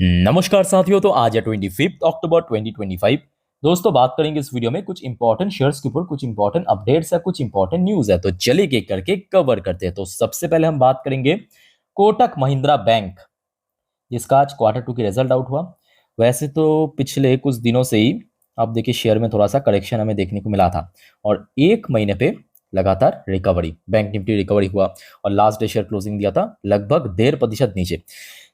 नमस्कार साथियों। तो आज है 25 अक्टूबर 2025। दोस्तों, बात करेंगे इस वीडियो में कुछ इंपॉर्टेंट शेयर्स के ऊपर, कुछ इंपॉर्टेंट अपडेट्स है, कुछ इंपॉर्टेंट न्यूज है। तो चलिए एक करके कवर करते हैं। तो सबसे पहले हम बात करेंगे कोटक महिंद्रा बैंक, जिसका आज क्वार्टर 2 की रिजल्ट आउट हुआ। वैसे तो पिछले कुछ दिनों से ही आप देखिए शेयर में थोड़ा सा करेक्शन हमें देखने को मिला था, और एक महीने पे लगातार रिकवरी, बैंक निफ्टी रिकवरी हुआ और लास्ट डे शेयर क्लोजिंग दिया था लगभग 1.5% नीचे।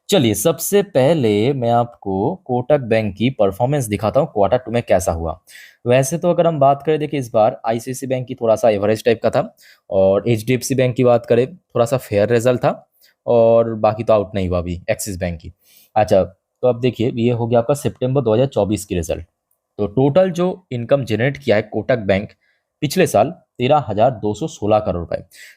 चलिए सबसे पहले मैं आपको कोटक बैंक की परफॉर्मेंस दिखाता हूँ क्वार्टर 2 में कैसा हुआ। वैसे तो अगर हम बात करें, देखिए इस बार आईसीआईसी बैंक की थोड़ा सा एवरेज टाइप का था, और एचडीएफसी बैंक की बात करें थोड़ा सा फेयर रिजल्ट था, और बाकी तो आउट नहीं हुआ अभी एक्सिस बैंक की। अच्छा, तो अब देखिए ये हो गया आपका सितंबर 2024 की रिजल्ट। तो टोटल जो इनकम जनरेट किया है कोटक बैंक पिछले साल 13,216 करोड़ रुपए,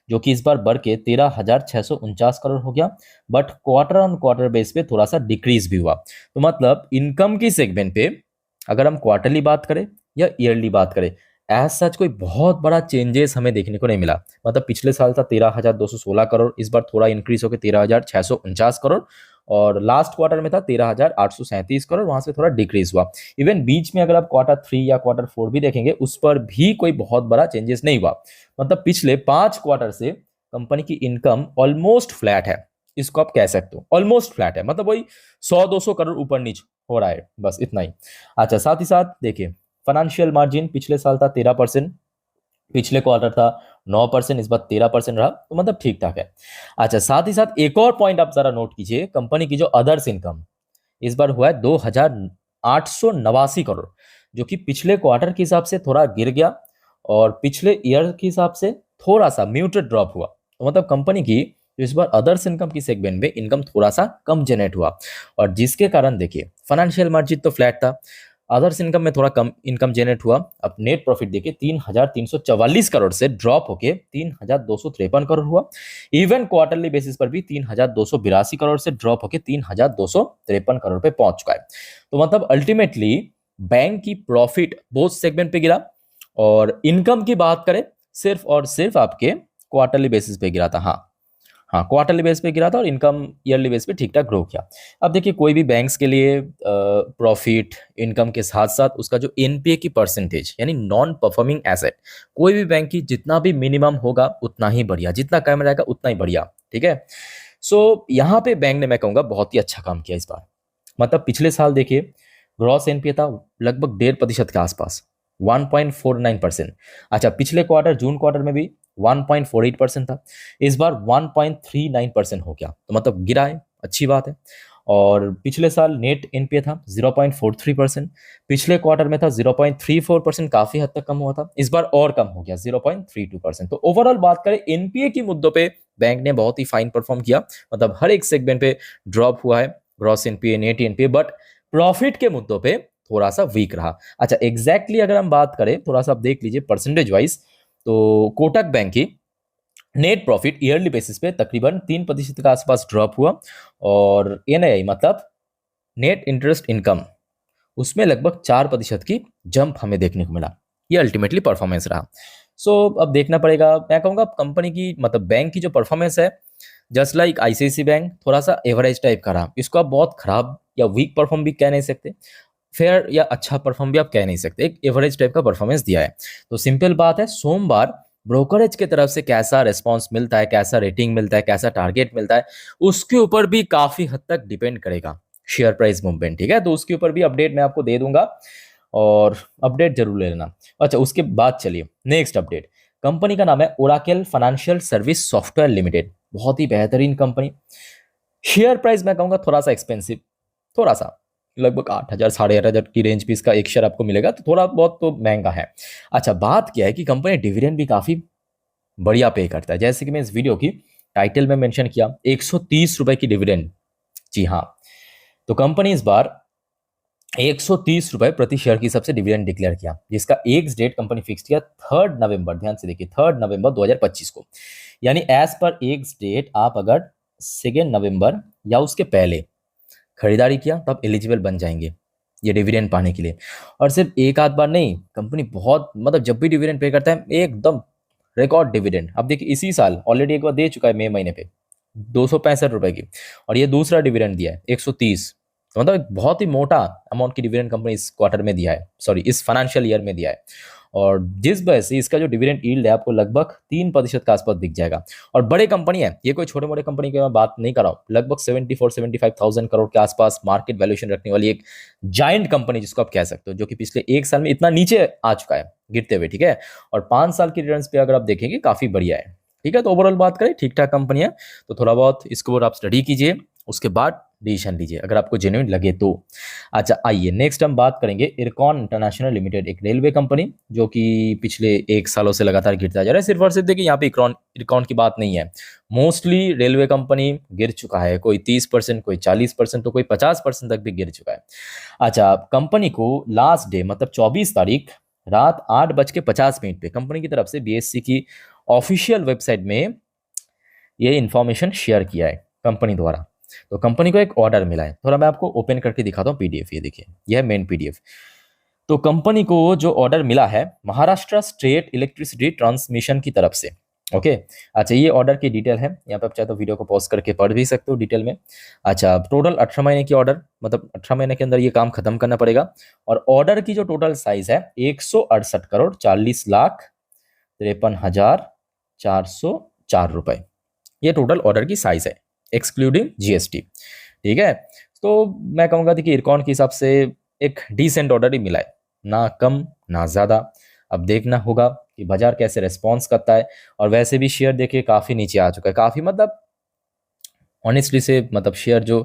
जो कि इस बार बढ़ के 13,649 करोड़ हो गया। But quarter on quarter base पे थोड़ा सा डिक्रीज भी हुआ। तो मतलब इनकम की सेगमेंट पे अगर हम क्वार्टरली बात करें या ईयरली बात करें, एज सच कोई बहुत बड़ा चेंजेस हमें देखने को नहीं मिला। मतलब पिछले साल था 13,216 करोड़, इस बार थोड़ा इंक्रीज होकर 13,649 करोड़, और लास्ट क्वार्टर में था 13,837 करोड़, वहां से थोड़ा डिक्रीज हुआ। इवन बीच में अगर आप क्वार्टर 3 या क्वार्टर 4 भी देखेंगे, उस पर भी कोई बहुत बड़ा चेंजेस नहीं हुआ। मतलब पिछले 5 क्वार्टर से कंपनी की इनकम ऑलमोस्ट फ्लैट है, इसको आप कह सकते हो। ऑलमोस्ट फ्लैट है, मतलब वही 100-200 करोड़ ऊपर नीचे हो रहा है, बस इतना ही। अच्छा, साथ ही साथ देखिए फाइनेंशियल मार्जिन पिछले साल था 13%, पिछले क्वार्टर था 9%, इस बार 13% रहा, तो मतलब ठीक ठाक है। अच्छा, साथ ही साथ एक और पॉइंट आप जरा नोट कीजिए, कंपनी की जो अदर्स इनकम इस बार हुआ है 2,889 करोड़, जो कि पिछले क्वार्टर के हिसाब से थोड़ा गिर गया, और पिछले ईयर के हिसाब से थोड़ा सा म्यूटेड ड्रॉप हुआ। तो मतलब कंपनी की जो इस बार अदर्स इनकम की सेगमेंट में इनकम थोड़ा सा कम जनरेट हुआ, और जिसके कारण देखिए फाइनेंशियल मार्जिन तो फ्लैट था, अदर्स इनकम में थोड़ा कम इनकम जनरेट हुआ। अब नेट प्रॉफिट देखिए 3,344 करोड़ से ड्रॉप होके 3,253 करोड़ हुआ। इवन क्वार्टरली बेसिस पर भी 3,282 करोड़ से ड्रॉप होके 3,253 करोड़ पे पहुंच चुका है। तो मतलब अल्टीमेटली बैंक की प्रॉफिट बोथ सेगमेंट पे गिरा, और इनकम की बात करें सिर्फ और सिर्फ आपके क्वार्टरली बेसिस पे गिरा था। हाँ हाँ, क्वार्टरली बेस पे गिरा था, और इनकम ईयरली बेस पे ठीक ठाक ग्रो किया। अब देखिए कोई भी बैंक्स के लिए प्रॉफिट इनकम के साथ साथ उसका जो एनपीए की परसेंटेज, यानी नॉन परफॉर्मिंग एसेट, कोई भी बैंक की जितना भी मिनिमम होगा उतना ही बढ़िया, जितना कम रहेगा उतना ही बढ़िया। ठीक है। सो यहाँ पे बैंक ने, मैं कहूँगा, बहुत ही अच्छा काम किया इस बार। मतलब पिछले साल देखिए ग्रॉस एनपीए था लगभग 1.5% के आसपास, 1.49%। अच्छा, पिछले क्वार्टर जून क्वार्टर में भी 1.48% था, इस बार 1.39% हो गया। तो मतलब गिरा है, अच्छी बात है। और पिछले साल नेट एनपीए था 0.43%, पिछले क्वार्टर में था 0.34%, काफी हद तक कम हुआ था, इस बार और कम हो गया 0.32%। तो ओवरऑल बात करें एनपीए की मुद्दों पे बैंक ने बहुत ही फाइन परफॉर्म किया। मतलब हर एक सेगमेंट पे ड्रॉप हुआ है, gross NPA, net NPA, but profit के मुद्दों पे थोड़ा सा वीक रहा। अच्छा, एग्जैक्टली अगर हम बात करें, थोड़ा सा आप देख लीजिए परसेंटेज वाइज, तो कोटक बैंक की नेट प्रॉफिट ईयरली बेसिस पे तकरीबन 3% के आसपास ड्रॉप हुआ, और एनआईआई मतलब नेट इंटरेस्ट इनकम, उसमें लगभग 4% की जंप हमें देखने को मिला। ये अल्टीमेटली परफॉर्मेंस रहा। अब देखना पड़ेगा, मैं कहूँगा कंपनी की, मतलब बैंक की जो परफॉर्मेंस है, जस्ट लाइक आईसीआईसी बैंक, थोड़ा सा एवरेज टाइप का रहा। इसको आप बहुत खराब या वीक परफॉर्म भी कह नहीं सकते, फेयर या अच्छा परफॉर्म भी आप कह नहीं सकते, एक एवरेज टाइप का परफॉर्मेंस दिया है। तो सिंपल बात है, सोमवार ब्रोकरेज के तरफ से कैसा रिस्पांस मिलता है, कैसा रेटिंग मिलता है, कैसा टारगेट मिलता है, उसके ऊपर भी काफी हद तक डिपेंड करेगा शेयर प्राइस मूवमेंट। ठीक है, तो उसके ऊपर भी अपडेट मैं आपको दे दूंगा, और अपडेट जरूर ले लेना। अच्छा, उसके बाद चलिए नेक्स्ट अपडेट। कंपनी का नाम है Oracle financial service software limited, बहुत ही बेहतरीन कंपनी। शेयर प्राइस मैं कहूंगा थोड़ा सा एक्सपेंसिव, थोड़ा सा, लगभग 8,000 8,500 की रेंज भी इसका एक शेयर आपको मिलेगा, तो थोड़ा बहुत तो महंगा है। अच्छा, बात क्या है कि कंपनी डिविडेंड भी काफी बढ़िया पे करता है, जैसे कि मैं इस वीडियो की टाइटल में मेंशन किया 130 रुपए की डिविडेंड। जी हाँ, तो कंपनी इस बार 130 रुपए प्रति शेयर की सबसे डिविडेंड डिक्लेयर किया, जिसका एक डेट कंपनी फिक्स किया 3 नवंबर, ध्यान से देखिए 3 नवंबर 2025 को। यानी एज पर एक डेट आप अगर 2 नवंबर या उसके पहले खरीदारी किया तो आप एलिजिबल बन जाएंगे ये डिविडेंड पाने के लिए। और सिर्फ एक आध बार नहीं, कंपनी बहुत, मतलब जब भी डिविडेंड पे करता है एकदम रिकॉर्ड डिविडेंड। अब देखिए इसी साल ऑलरेडी एक बार दे चुका है मई महीने पे 265 रुपए की, और ये दूसरा डिविडेंड दिया है 130। तो मतलब एक बहुत ही मोटा अमाउंट की डिविडेंड कंपनी इस क्वार्टर में दिया है, सॉरी इस फाइनेंशियल ईयर में दिया है। और जिस वजह से इसका जो डिविडेंड यील्ड है आपको लगभग 3% के आसपास दिख जाएगा। और बड़े कंपनी है, ये कोई छोटे मोटे कंपनी की मैं बात नहीं कर रहा हूँ, लगभग 74-75,000 करोड़ के आसपास मार्केट वैल्यूएशन रखने वाली एक जायंट कंपनी जिसको आप कह सकते हो, जो कि पिछले 1 साल में इतना नीचे आ चुका है गिरते हुए, ठीक है। और 5 साल की रिटर्न्स पे अगर आप देखेंगे काफी बढ़िया है, ठीक है। तो ओवरऑल बात करें ठीक ठाक कंपनी है, तो थोड़ा बहुत इसको और आप स्टडी कीजिए, उसके बाद डिसीजन लीजिए अगर आपको जेन्युइन लगे तो। अच्छा आइए नेक्स्ट हम बात करेंगे इरकॉन इंटरनेशनल लिमिटेड, एक रेलवे कंपनी जो कि पिछले 1 सालों से लगातार गिरता जा रहा है। सिर्फ और सिर्फ देखिए यहाँ पे इरकॉन इरकॉन की बात नहीं है, मोस्टली रेलवे कंपनी गिर चुका है, कोई 30%, कोई 40%, तो कोई 50% तक भी गिर चुका है। अच्छा कंपनी को लास्ट डे मतलब 24 तारीख रात 8:50 पे कंपनी की तरफ से बीएससी की ऑफिशियल वेबसाइट में ये इंफॉर्मेशन शेयर किया है कंपनी द्वारा। तो कंपनी को एक ऑर्डर मिला है, थोड़ा मैं आपको ओपन करके दिखाता हूँ पीडीएफ, ये देखिए यह है मेन पीडीएफ। तो कंपनी को जो ऑर्डर मिला है महाराष्ट्र स्टेट इलेक्ट्रिसिटी ट्रांसमिशन की तरफ से, ओके। अच्छा ये ऑर्डर की डिटेल है, यहाँ पे आप चाहे तो वीडियो को पॉज करके पढ़ भी सकते हो डिटेल में। अच्छा टोटल 18 महीने की ऑर्डर, मतलब 18 महीने के अंदर ये काम खत्म करना पड़ेगा। और ऑर्डर की जो टोटल साइज है 168 करोड़ 40 लाख 53,404 रुपए, ये टोटल ऑर्डर की साइज है एक्सक्लूडिंग जीएसटी, ठीक है। तो मैं कहूँगा कि इरकॉन के हिसाब से एक डिसेंट ऑर्डर ही मिला है, ना कम ना ज़्यादा। अब देखना होगा कि बाजार कैसे रेस्पॉन्स करता है। और वैसे भी शेयर देखिए काफ़ी नीचे आ चुका है, काफ़ी मतलब ऑनेस्टली से, मतलब शेयर जो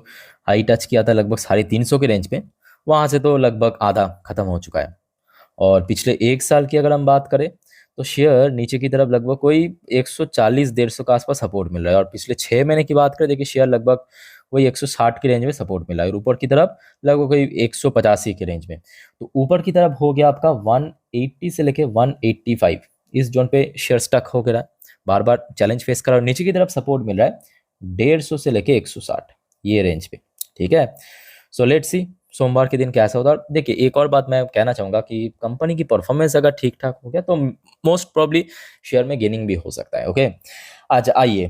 हाई टच किया था लगभग 350 के रेंज पे, वहाँ से तो लगभग आधा खत्म हो चुका है। और पिछले 1 साल की अगर हम बात करें तो शेयर नीचे की तरफ लगभग कोई 140-150 के आसपास सपोर्ट मिल रहा है। और पिछले 6 महीने की बात करें देखिए शेयर लगभग वही 160 की रेंज में सपोर्ट मिला है, और ऊपर की तरफ लगभग कोई 185 की रेंज में। तो ऊपर की तरफ हो गया आपका 180 से लेके 185, इस जोन पे शेयर स्टक हो गया है, बार बार चैलेंज फेस कर रहा है। नीचे की तरफ सपोर्ट मिल रहा है 150 से लेके 160 ये रेंज पे, ठीक है। सो लेट्स सी सोमवार के दिन कैसा होता है। देखिए एक और बात मैं कहना चाहूँगा कि कंपनी की परफॉर्मेंस अगर ठीक ठाक हो गया तो मोस्ट प्रॉब्ली शेयर में गेनिंग भी हो सकता है, ओके। अच्छा आइए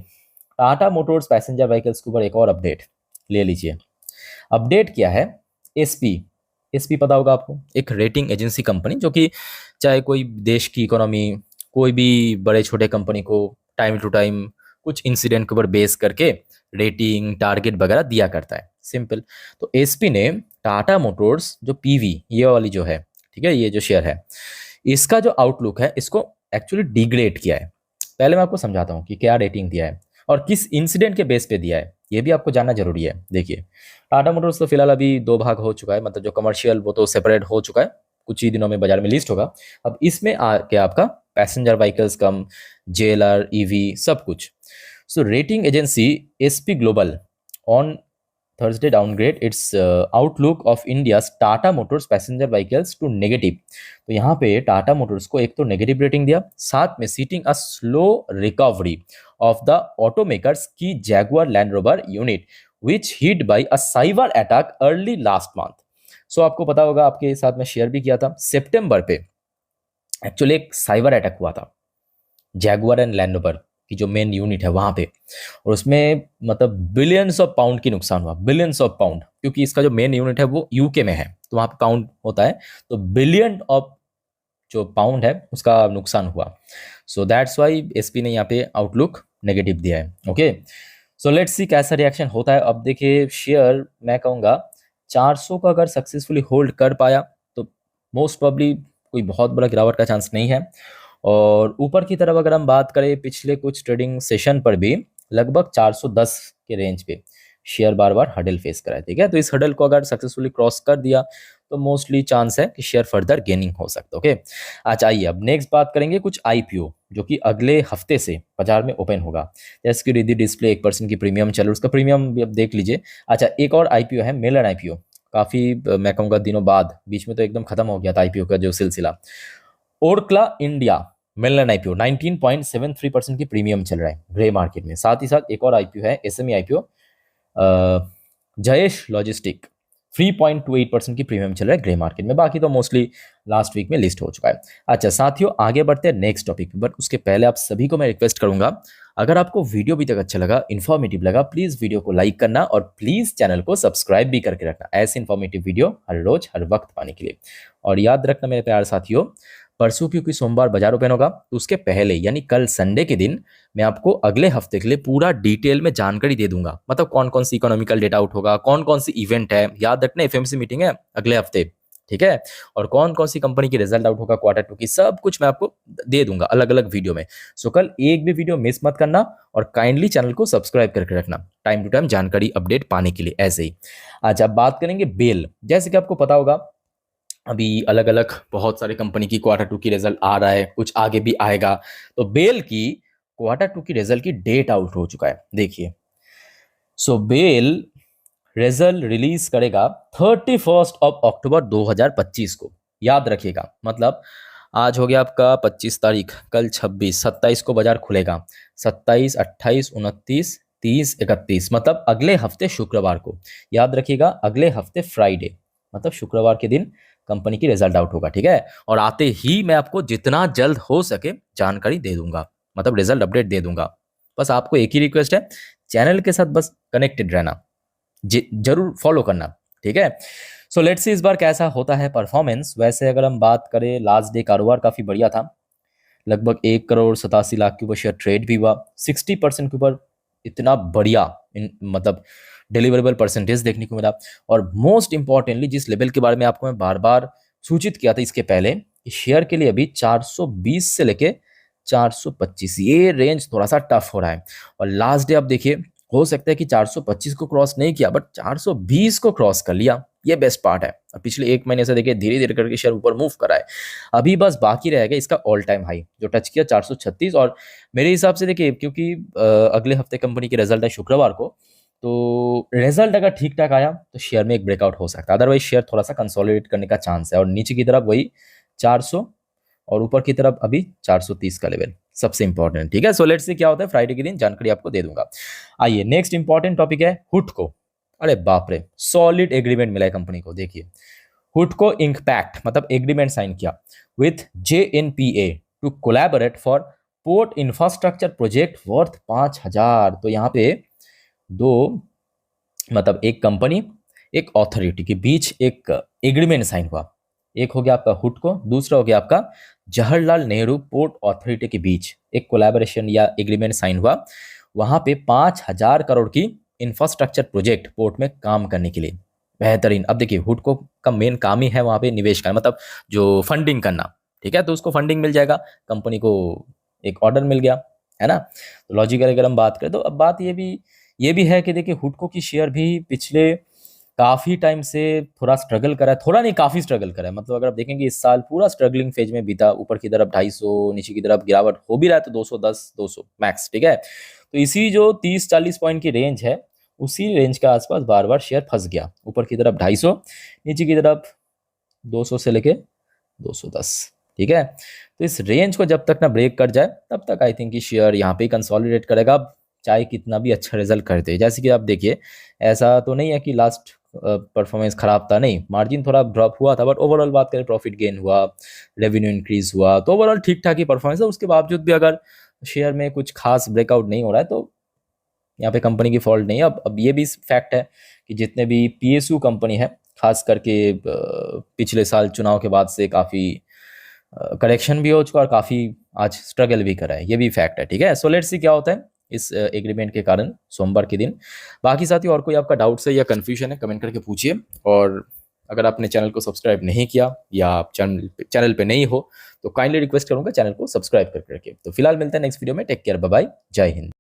टाटा मोटर्स पैसेंजर व्हीकल्स के ऊपर एक और अपडेट ले लीजिए। अपडेट क्या है, एसपी, एसपी पता होगा आपको, एक रेटिंग एजेंसी कंपनी जो कि चाहे कोई देश की इकोनॉमी, कोई भी बड़े छोटे कंपनी को टाइम टू टाइम कुछ इंसिडेंट के ऊपर बेस करके रेटिंग टारगेट वगैरह दिया करता है, सिंपल। तो एसपी ने टाटा मोटर्स जो पीवी ये वाली जो है, ठीक है, ये जो शेयर है इसका जो आउटलुक है इसको एक्चुअली डिग्रेड किया है। पहले मैं आपको समझाता हूँ कि क्या रेटिंग दिया है और किस इंसिडेंट के बेस पे दिया है, ये भी आपको जानना जरूरी है। देखिए टाटा मोटर्स तो फिलहाल अभी 2 भाग हो चुका है, मतलब जो कमर्शियल वो तो सेपरेट हो चुका है, कुछ ही दिनों में बाजार में लिस्ट होगा। अब इसमें आके आपका पैसेंजर व्हीकल्स कम, जेएलआर, ईवी सब कुछ। So rating agency SP global on Thursday downgrade its outlook of India's Tata motors passenger vehicles to negative. तो यहाँ पे टाटा मोटर्स को एक तो नेगेटिव रेटिंग दिया, साथ में citing a slow recovery of the automakers की Jaguar Land Rover unit which hit by a cyber attack early last month. So आपको पता होगा, आपके साथ में शेयर भी किया था, सितंबर पे एक्चुअली एक साइबर अटैक हुआ था जैगुआर एंड लैंड रोवर की जो मेन यूनिट है वहां पे, और उसमें मतलब बिलियंस ऑफ पाउंड की नुकसान हुआ, बिलियंस ऑफ पाउंड, क्योंकि इसका जो मेन यूनिट है वो यूके में है तो वहां पे पाउंड होता है, तो बिलियन ऑफ जो पाउंड है उसका नुकसान हुआ। सो दैट्स वाई एसपी ने यहाँ पे आउटलुक नेगेटिव दिया है, ओके। सो लेट्स सी कैसा रिएक्शन होता है। अब देखिए शेयर मैं कहूँगा 400 का अगर सक्सेसफुली होल्ड कर पाया तो मोस्ट प्रॉब्ली कोई बहुत बड़ा गिरावट का चांस नहीं है। और ऊपर की तरफ अगर हम बात करें पिछले कुछ ट्रेडिंग सेशन पर भी लगभग 410 के रेंज पे शेयर बार बार हडल फेस करा है, ठीक है। तो इस हडल को अगर सक्सेसफुली क्रॉस कर दिया तो मोस्टली चांस है कि शेयर फर्दर गेनिंग हो सकता है, ओके। अच्छा आइए अब नेक्स्ट बात करेंगे कुछ आईपीओ जो कि अगले हफ्ते से बाजार में ओपन होगा। जैसे कि रिद्धि डिस्प्ले 1% की प्रीमियम चल रहा है, उसका प्रीमियम भी अब देख लीजिए। अच्छा एक और आईपीओ है मेलन आईपीओ, काफी मैं कहूँगा दिनों बाद, बीच में तो एकदम खत्म हो गया था आईपीओ का जो सिलसिला। ओरक्ला इंडिया मेलन आईपीओ 19.73% की प्रीमियम चल रहा है ग्रे मार्केट में। साथ ही साथ एक और आईपीओ है एसएमई आईपीओ जयेश लॉजिस्टिक 3.28% की प्रीमियम चल रहा है ग्रे मार्केट में। बाकी तो मोस्टली लास्ट वीक में लिस्ट हो चुका है। अच्छा साथियों, आगे बढ़ते हैं नेक्स्ट टॉपिक पे, बट उसके पहले आप सभी को मैं रिक्वेस्ट करूंगा, अगर आपको वीडियो अभी तक अच्छा लगा, इन्फॉर्मेटिव लगा, प्लीज वीडियो को लाइक करना और प्लीज चैनल को सब्सक्राइब भी करके रखना ऐसे इन्फॉर्मेटिव वीडियो हर रोज हर वक्त पाने के लिए। और याद रखना मेरे प्यारे साथियों, परसों क्योंकि सोमवार बाजार ओपन होगा, तो उसके पहले यानी कल संडे के दिन मैं आपको अगले हफ्ते के लिए पूरा डिटेल में जानकारी दे दूंगा। मतलब कौन कौन सी इकोनॉमिकल डेटा आउट होगा, कौन कौन सी इवेंट है, याद रखना एफएमसी मीटिंग है अगले हफ्ते, ठीक है, और कौन कौन सी कंपनी की रिजल्ट आउट होगा क्वार्टर 2 की, सब कुछ मैं आपको दे दूंगा अलग अलग वीडियो में। सो कल एक भी वीडियो मिस मत करना और काइंडली चैनल को सब्सक्राइब करके रखना टाइम टू टाइम जानकारी अपडेट पाने के लिए ऐसे ही। अच्छा, अब बात करेंगे बेल। जैसे कि आपको पता होगा, अभी अलग अलग बहुत सारे कंपनी की क्वार्टर 2 की रिजल्ट आ रहा है, कुछ आगे भी आएगा। तो बेल की क्वार्टर 2 की रिजल्ट की डेट आउट हो चुका है, देखिए। सो बेल रिजल्ट रिलीज करेगा 31 अक्टूबर 2025 को, याद रखिएगा। मतलब आज हो गया आपका 25 तारीख, कल 26, 27 को बाजार खुलेगा, 27, 28, 29, 30, 31, मतलब अगले हफ्ते शुक्रवार को, याद रखिएगा, अगले हफ्ते फ्राइडे मतलब शुक्रवार के दिन कंपनी की रिजल्ट आउट होगा, ठीक है। और आते ही मैं आपको जितना जल्द हो सके जानकारी दे दूंगा, मतलब रिजल्ट अपडेट दे दूंगा। बस आपको एक ही रिक्वेस्ट है, चैनल के साथ बस कनेक्टेड रहना, जरूर फॉलो करना, ठीक है। सो लेट्स सी इस बार कैसा होता है परफॉर्मेंस। वैसे अगर हम बात करें, लास्ट डे कारोबार काफी बढ़िया था, लगभग 1 करोड़ 87 लाख के ऊपर शेयर ट्रेड भी हुआ, 60% के ऊपर इतना बढ़िया मतलब डिलीवरेबल परसेंटेज देखने को मिला। और मोस्ट इंपॉर्टेंटली जिस लेवल के बारे में आपको मैं बार बार सूचित किया था इसके पहले, शेयर के लिए अभी 420 से लेके 425 ये रेंज थोड़ा सा टफ हो रहा है। और लास्ट डे आप देखिए, हो सकता है कि 425 को क्रॉस नहीं किया, बट 420 को क्रॉस कर लिया, ये बेस्ट पार्ट है। और पिछले एक महीने से देखिए धीरे धीरे करके शेयर ऊपर मूव करा है। अभी बस बाकी रहेगा इसका ऑल टाइम हाई जो टच किया 436। और मेरे हिसाब से देखिए, क्योंकि अगले हफ्ते कंपनी की रिजल्ट है शुक्रवार को, तो रिजल्ट अगर ठीक ठाक आया तो शेयर में एक ब्रेकआउट हो सकता है, अदरवाइज शेयर थोड़ा सा कंसोलिडेट करने का चांस है। और नीचे की तरफ वही 400 और ऊपर की तरफ अभी 430 का लेवल सबसे इंपॉर्टेंट, ठीक है। सो लेट्स सी क्या होता है, फ्राइडे के दिन जानकारी आपको दे दूंगा। आइए नेक्स्ट इंपॉर्टेंट टॉपिक है हुडको। अरे बाप रे, सॉलिड एग्रीमेंट मिला है कंपनी को, देखिए। हुडको इंकपैक्ट मतलब एग्रीमेंट साइन किया with JNPA to collaborate for port infrastructure project worth 5000। तो यहाँ पे दो मतलब एक कंपनी एक अथॉरिटी के बीच एक एग्रीमेंट साइन हुआ। एक हो गया आपका हुडको, दूसरा हो गया आपका जवाहरलाल नेहरू पोर्ट अथॉरिटी के बीच एक कोलैबोरेशन या एग्रीमेंट साइन हुआ। वहां पे 5000 करोड़ की इंफ्रास्ट्रक्चर प्रोजेक्ट पोर्ट में काम करने के लिए, बेहतरीन। अब देखिए हुडको का मेन काम ही है वहां पे निवेश करना, मतलब जो फंडिंग करना, ठीक है। तो उसको फंडिंग मिल जाएगा, कंपनी को एक ऑर्डर मिल गया, है ना। तो लॉजिकल अगर हम बात करें तो अब बात ये भी है कि देखिए हुडको की शेयर भी पिछले काफी टाइम से थोड़ा स्ट्रगल करा है, थोड़ा नहीं काफी स्ट्रगल करा है। मतलब अगर आप देखेंगे इस साल पूरा स्ट्रगलिंग फेज में बीता, ऊपर की तरफ 250, नीचे की तरफ गिरावट हो भी रहा है तो 210 200 मैक्स, ठीक है। तो इसी जो 30-40 पॉइंट की रेंज है, उसी रेंज के आसपास बार बार शेयर फंस गया, ऊपर की तरफ 250, नीचे की तरफ 200 से लेके 210, ठीक है। तो इस रेंज को जब तक ना ब्रेक कर जाए तब तक आई थिंक कि शेयर यहाँ पे कंसोलिडेट करेगा, चाहे कितना भी अच्छा रिजल्ट कर दे। जैसे कि आप देखिए, ऐसा तो नहीं है कि लास्ट परफॉर्मेंस खराब था, नहीं, मार्जिन थोड़ा ड्रॉप हुआ था, बट ओवरऑल बात करें प्रॉफिट गेन हुआ, रेवेन्यू इंक्रीज हुआ, तो ओवरऑल ठीक ठाक ही परफॉर्मेंस है। उसके बावजूद भी अगर शेयर में कुछ खास ब्रेकआउट नहीं हो रहा है तो यहाँ पे कंपनी की फॉल्ट नहीं है। अब ये भी फैक्ट है कि जितने भी PSU कंपनी है, खास करके पिछले साल चुनाव के बाद से काफ़ी करेक्शन भी हो चुका और काफ़ी आज स्ट्रगल भी करा है, ये भी फैक्ट है, ठीक है। सो लेट्स सी क्या होता है इस एग्रीमेंट के कारण सोमवार के दिन। बाकी साथियों और कोई आपका डाउट्स है या कन्फ्यूजन है, कमेंट करके पूछिए। और अगर आपने चैनल को सब्सक्राइब नहीं किया या आप चैनल पे नहीं हो तो काइंडली रिक्वेस्ट करूंगा चैनल को सब्सक्राइब करके रखिए। तो फिलहाल मिलता है नेक्स्ट वीडियो में, टेक केयर, बाय बाय, जय हिंद।